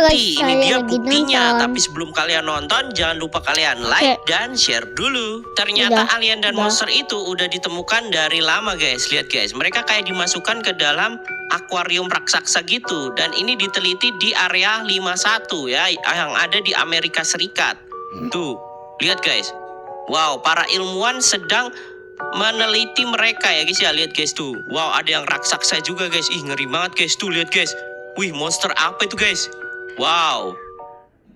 nanti. Ini dia lagi buktinya. nonton. Tapi sebelum kalian nonton, jangan lupa kalian like dan share dulu. Ternyata alien dan monster itu udah ditemukan dari lama guys. Lihat guys, mereka kayak dimasukkan ke dalam akuarium raksasa gitu. Dan ini diteliti di area 51 ya, yang ada di Amerika Serikat. Tuh, lihat guys. Wow, para ilmuwan sedang meneliti mereka ya guys ya. Lihat guys tuh. Wow, ada yang raksasa juga guys. Ih, ngeri banget guys tuh, lihat guys. Wih, monster apa itu guys? Wow.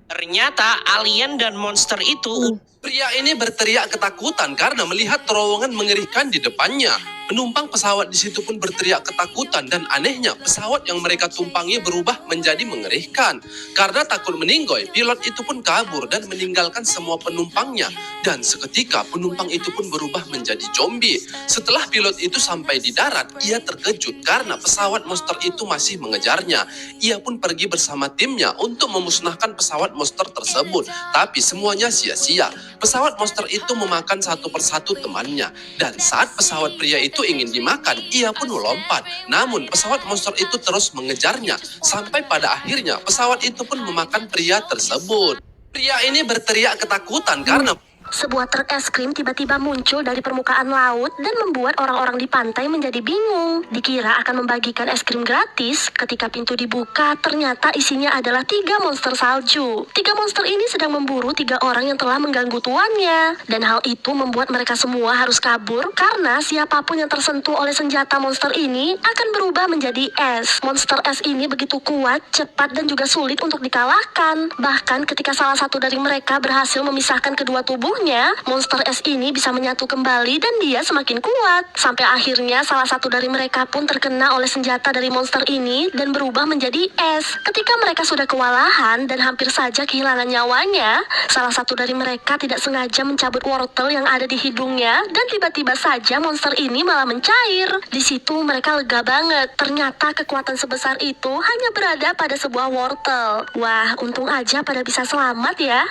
Ternyata alien dan monster itu. Pria ini berteriak ketakutan karena melihat terowongan mengerikan di depannya. Penumpang pesawat di situ pun berteriak ketakutan dan anehnya pesawat yang mereka tumpangi berubah menjadi mengerikan. Karena takut meninggoy, pilot itu pun kabur dan meninggalkan semua penumpangnya. Dan seketika penumpang itu pun berubah menjadi zombie. Setelah pilot itu sampai di darat, ia terkejut karena pesawat monster itu masih mengejarnya. Ia pun pergi bersama timnya untuk memusnahkan pesawat monster tersebut. Tapi semuanya sia-sia. Pesawat monster itu memakan satu persatu temannya. Dan saat pesawat pria itu ingin dimakan, ia pun melompat. Namun pesawat monster itu terus mengejarnya. Sampai pada akhirnya pesawat itu pun memakan pria tersebut. Pria ini berteriak ketakutan karena Sebuah truk es krim tiba-tiba muncul dari permukaan laut dan membuat orang-orang di pantai menjadi bingung. Dikira akan membagikan es krim gratis, ketika pintu dibuka ternyata isinya adalah 3 monster salju. 3 monster ini sedang memburu 3 orang yang telah mengganggu tuannya. Dan hal itu membuat mereka semua harus kabur karena siapapun yang tersentuh oleh senjata monster ini akan berubah menjadi es. Monster es ini begitu kuat, cepat dan juga sulit untuk dikalahkan. Bahkan ketika salah satu dari mereka berhasil memisahkan kedua tubuhnya, monster es ini bisa menyatu kembali dan dia semakin kuat. Sampai akhirnya salah satu dari mereka pun terkena oleh senjata dari monster ini dan berubah menjadi es. Ketika mereka sudah kewalahan dan hampir saja kehilangan nyawanya, salah satu dari mereka tidak sengaja mencabut wortel yang ada di hidungnya dan tiba-tiba saja monster ini malah mencair. Di situ mereka lega banget. Ternyata kekuatan sebesar itu hanya berada pada sebuah wortel. Wah, untung aja pada bisa selamat ya.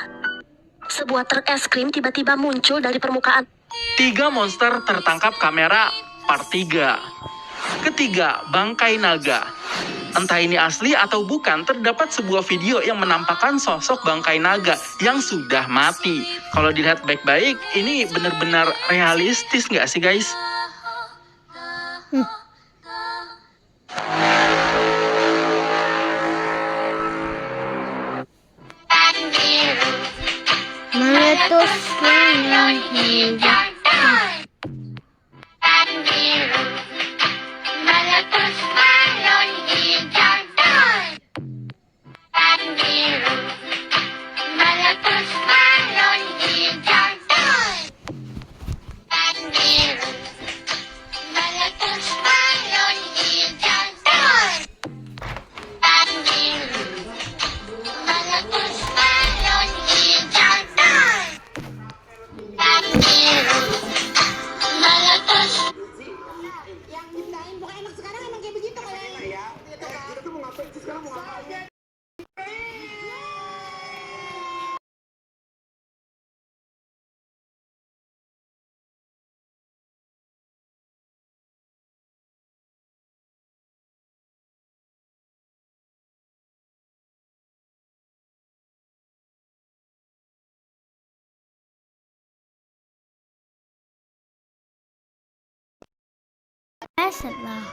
Sebuah truk es krim tiba-tiba muncul dari permukaan. 3 monster tertangkap kamera part 3. Ketiga, bangkai naga. Entah ini asli atau bukan, terdapat sebuah video yang menampakkan sosok bangkai naga yang sudah mati. Kalau dilihat baik-baik, ini benar-benar realistis nggak sih guys? Meletus yang hijau. Aset lah.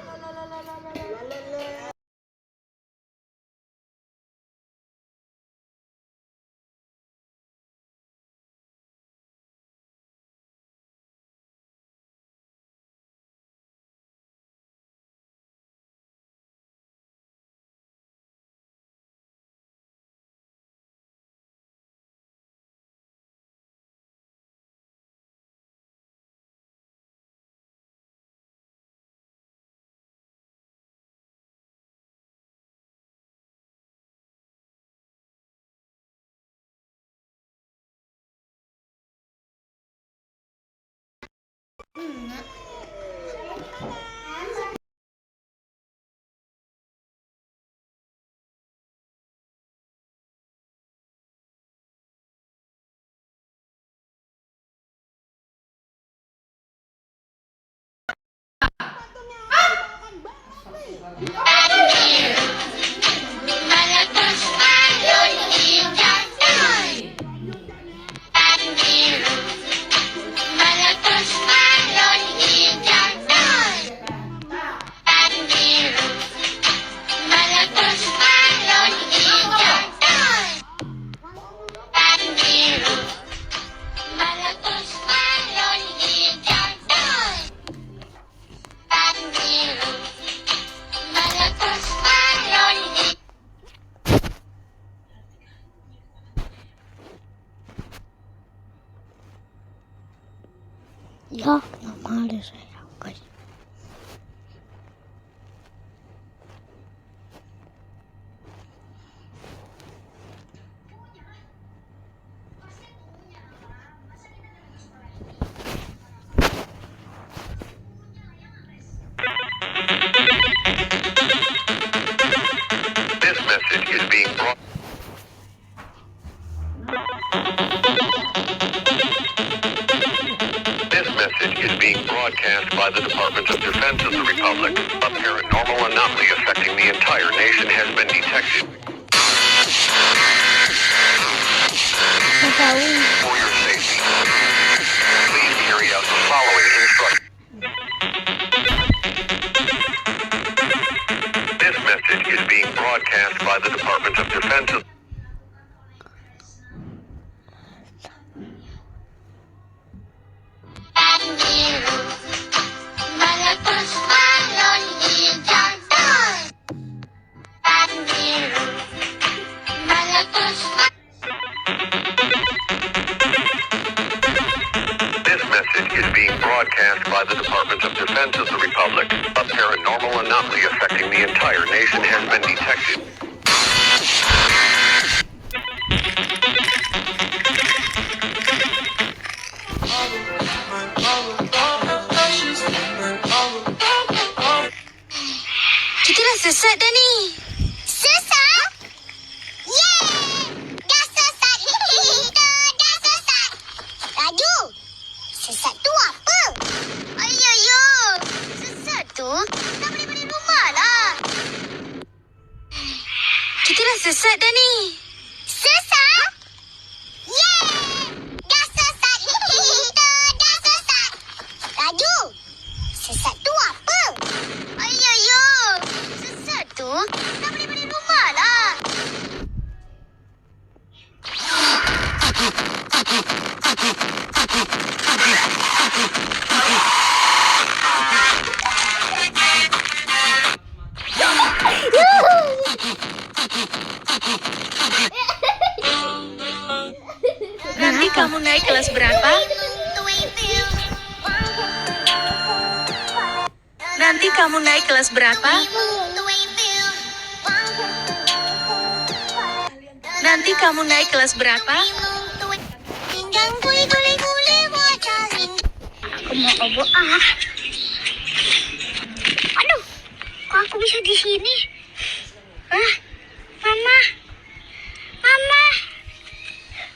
Ya, nama ada saya, guys. This message is being brought. This message is being broadcast by the Department of Defense of the Republic. A paranormal anomaly affecting the entire nation has been detected. Tahu. For your safety, please carry out the following instructions. This message is being broadcast by the Department of Defense of This message is being broadcast by the Department of Defense of the Republic. A paranormal anomaly affecting the entire nation has been detected. Kita dah sesat dah ni. Sesat? Yeay! Dah sesat. Kita dah sesat. Raju, sesat tu apa? Ayayo, sesat tu dah boleh balik rumah lah. Kita dah sesat dah ni. Sesat? Yeay! Dah sesat. Kita dah sesat. Raju, sesat tu apa? Ayayo, sesat tu dah boleh balik rumah lah. Nanti kamu naik kelas berapa? Nanti kamu naik kelas berapa? Nanti kamu naik kelas berapa? Pinggang guli-guli-guli macam ini. Aku mau obok ah. Aduh, kok aku bisa di sini? Ah, Mama. Mama.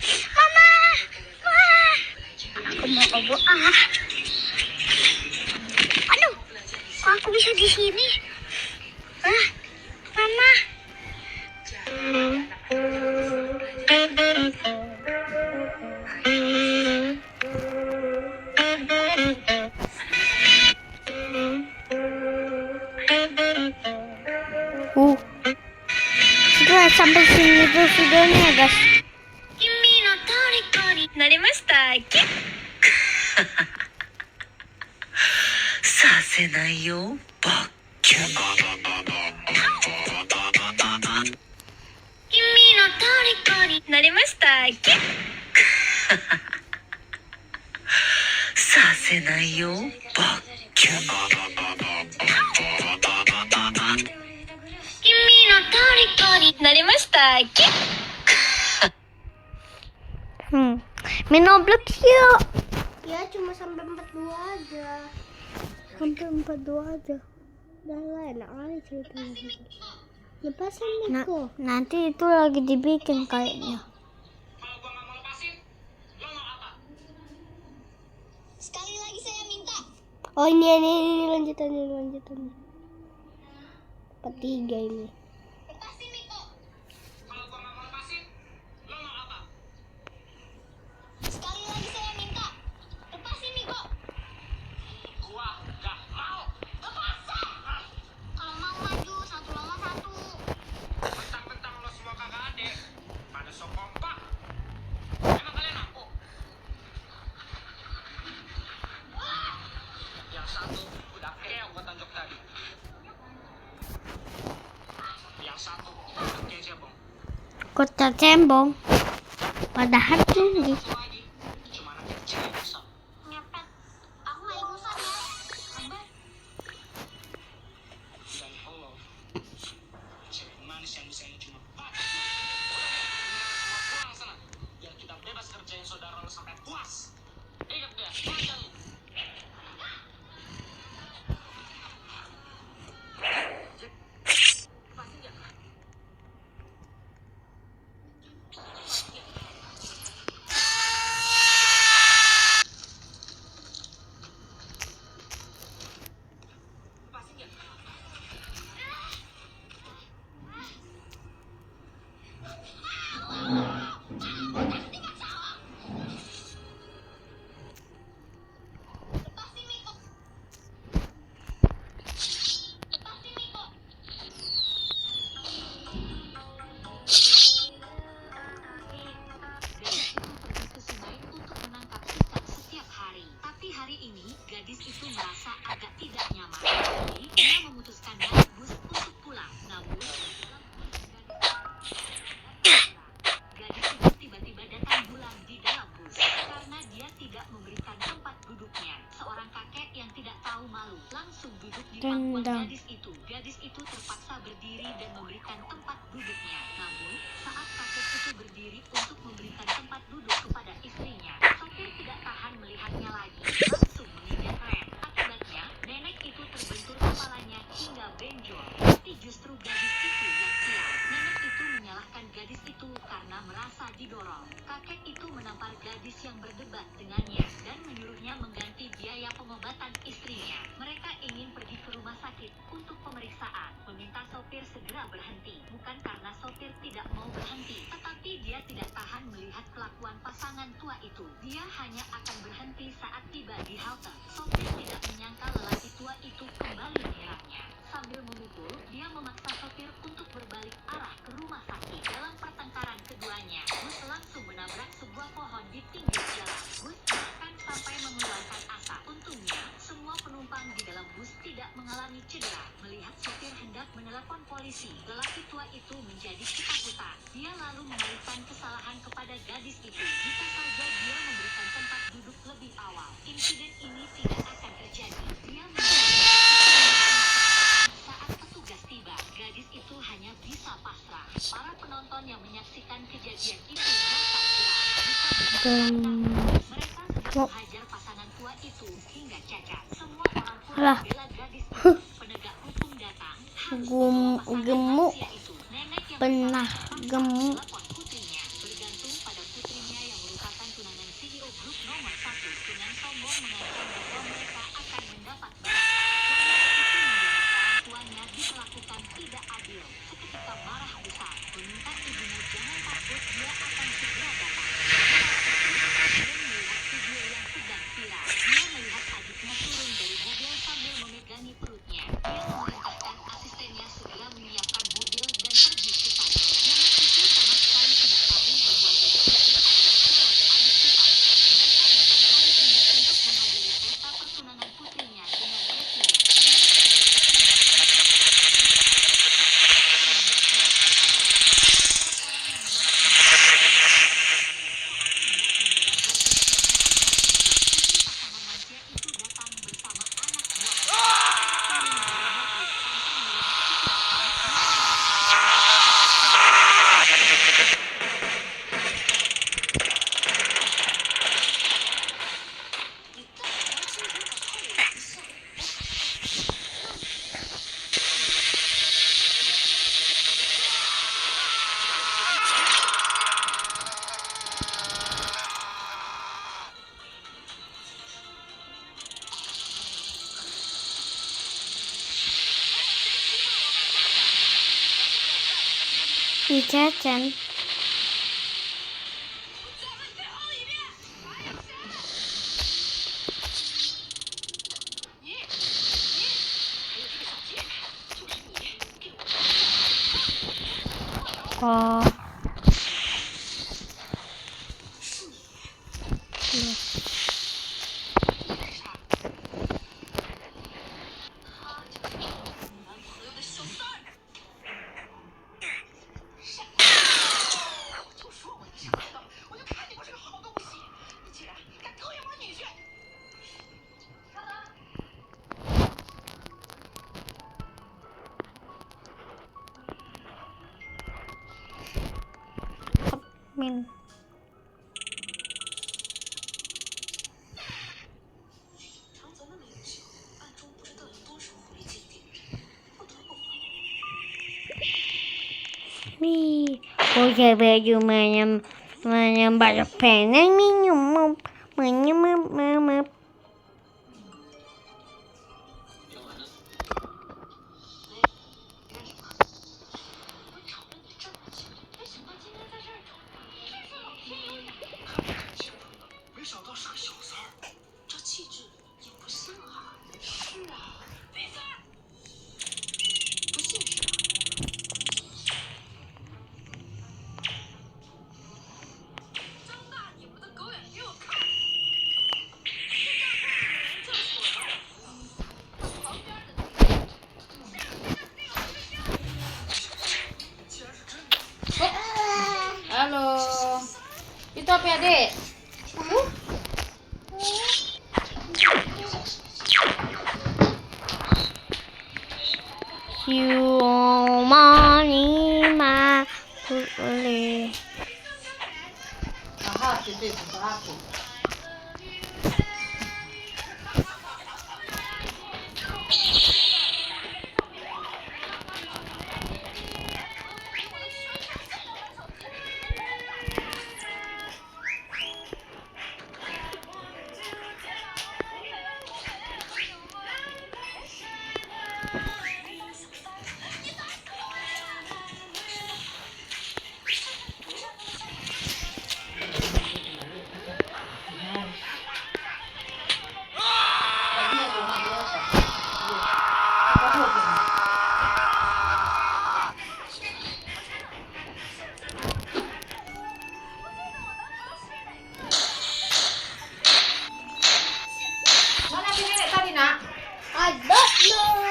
Mama. Mama. Aku mau obok ah. Aduh, kok aku bisa di sini? Ah, Mama. Sudah sampai sini tuh videonya, guys. Narimashita. Sasenai yo, bakkyu. Narimashita. Sasenai yo, bakkyu. Narimashita. Main Roblox yuk. Ya cuma sampai 42 aja. Sampai 42 aja. Udah lah, enak aja ceritanya. Lepasin Miko. Nanti itu lagi dibikin kayaknya. Sekali lagi saya minta. Oh ini lanjutannya. Part 3 ini. Lepasin Miko. Sekali lagi saya minta. Lepasin Miko. Lepasin. Kalau mau maju satu lawan satu. Bentang-bentang lo semua kakak adik pada sok kompak. Emang kalian aku? Yang satu udah keok gua tonjok tadi. Yang satu udah kece bong. Kota cembong. Padahal tinggi. Lagi cuma anak kecil yang besar. Ngepet. Aku Tendang. Gadis itu terpaksa berdiri dan memberikan tempat duduknya. Namun, saat kakek itu berdiri untuk memberikan tempat duduk kepada istrinya, sopir tidak tahan melihatnya lagi, langsung menginjak rem. Akibatnya, nenek itu terbentur kepalanya hingga benjol. Tapi justru gadis itu yang sial. Nenek itu menyalahkan gadis itu karena merasa didorong. Kakek itu menampar gadis yang berdebat dengannya dan menyuruhnya mengganti biaya pengobatan istrinya. Mereka ingin pergi ke rumah sakit untuk pemeriksaan, meminta sopir segera berhenti. Bukan karena sopir tidak mau berhenti, tetapi dia tidak tahan melihat kelakuan pasangan tua itu. Dia hanya akan berhenti saat tiba di halte. Sopir tidak menyangka lelaki tua itu kembali menyerangnya. Sambil memukul, dia memaksa sopir untuk berbalik arah ke rumah sakit. Dalam pertengkaran keduanya, bus langsung menabrak sebuah pohon di pinggir jalan. Bus bahkan sampai mengeluarkan asap. Untungnya, semua penumpang di dalam bus tidak mengalami cedera. Melihat sopir hendak menelepon polisi, lelaki tua itu menjadi ketakutan. Dia lalu mengalihkan kesalahan kepada gadis itu. Jika saja dia memberikan tempat duduk lebih awal, insiden ini tidak akan terjadi. Dia saat petugas tiba, gadis itu hanya bisa pasrah. Para penonton yang menyaksikan kejadian itu merasa geram. Mereka sedang menghajar pasangan tua itu hingga cacat. Semua orang pun membela gadis itu. Penegak hukum datang. Gemuk. Pernah gemuk. Telepon putrinya. Bergantung pada putrinya yang merupakan tunangan CEO grup nomor 1 dengan sombong mengancam bahwa mereka akan mendapat balasan. Wanita itu mendengar orang tuanya diperlakukan tidak adil. Seketika marah besar, meminta ibunya jangan takut, dia akan segera datang. Kemudian melihat video yang sedang viral. Dia melihat adiknya turun dari mobil sambil memegangi perutnya. Dia memerintahkan asistennya segera menyiapkan mobil dan pergi ke sana. Nenek itu sama sekali tidak tahu bahwa gadis itu adalah calon adik ipar. Mereka datang hari ini untuk menghadiri pesta pertunangan putrinya dengan presiden. Pasangan lansia itu datang bersama anak buahnya. Dicecen. Oh. Min. Mi, pakai baju banyak pengen minum, minum. Halo. Itu apa ya, Dek? Humanima boleh. Aha, itu aku. Mana nenek tadi, Nak? I don't know.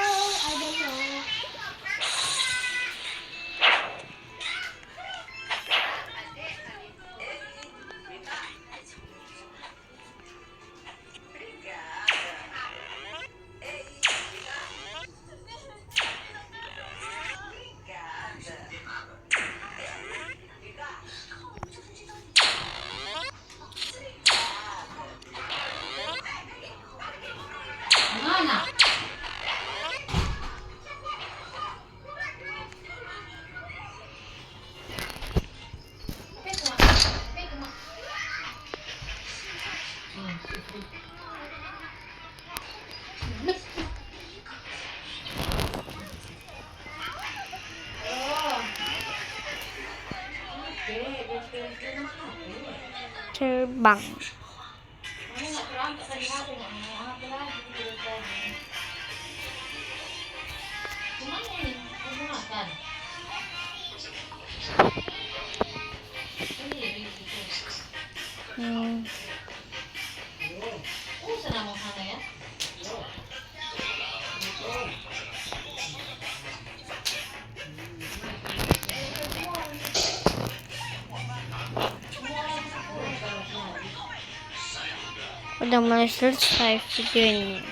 Mana? Terbang. Udah mulai selesai videonya.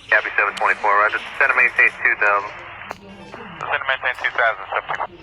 Copy 724, Roger. Send and maintain 2000. Send and maintain 2000, 724.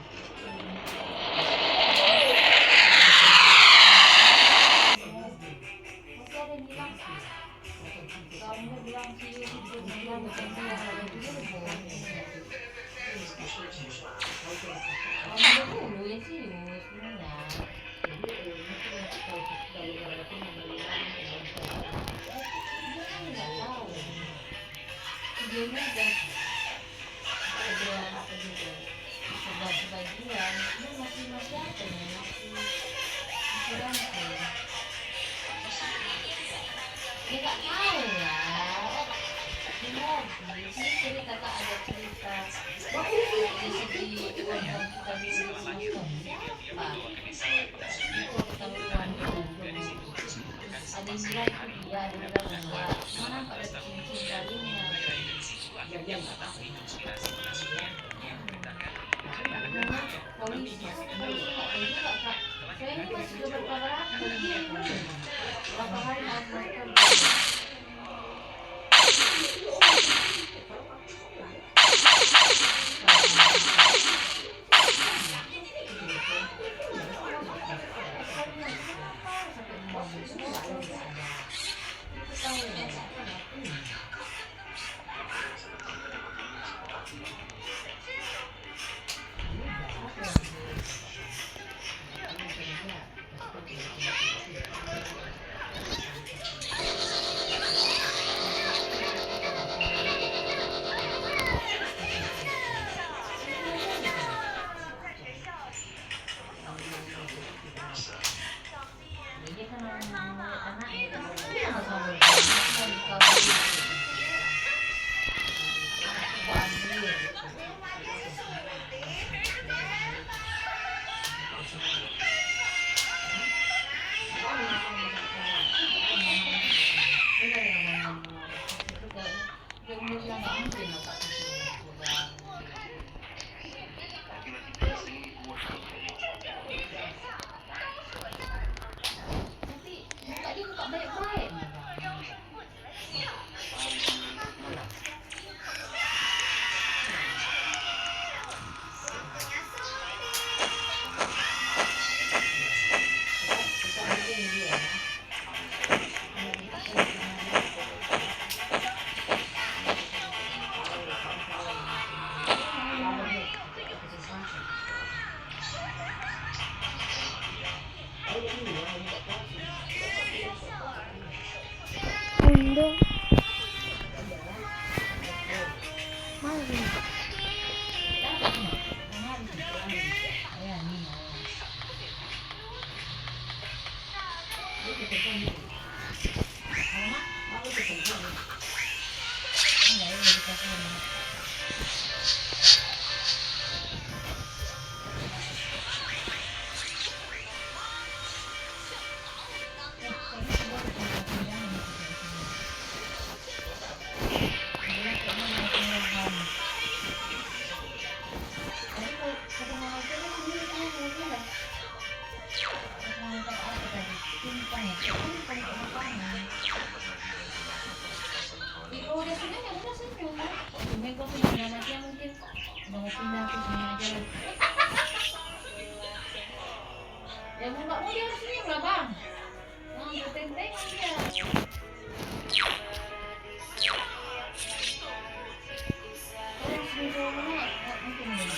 Mau pindah ke sini aja. Ya mau nggak mau dia harus senyum lah bang. Nah, tenteng dia. Terus disuruh mana? Mungkin ini.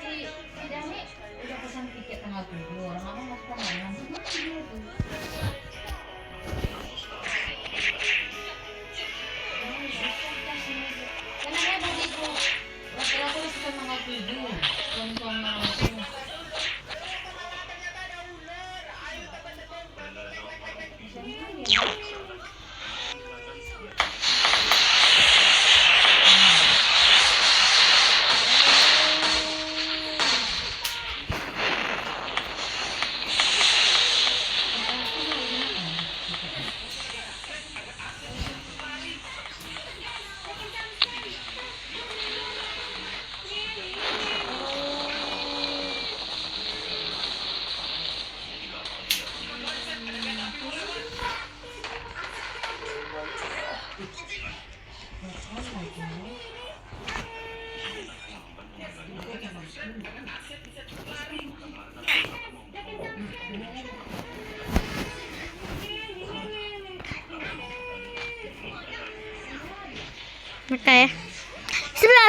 Si Dani udah pesan tiket tanggal 7. Orang apa mau tanggal 6? Mana dia tuh? Karena dia begitu. Laki-laki pesan tanggal 7. Suami-suami langsung. Oke.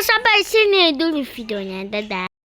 Sampai sini dulu videonya. Dadah.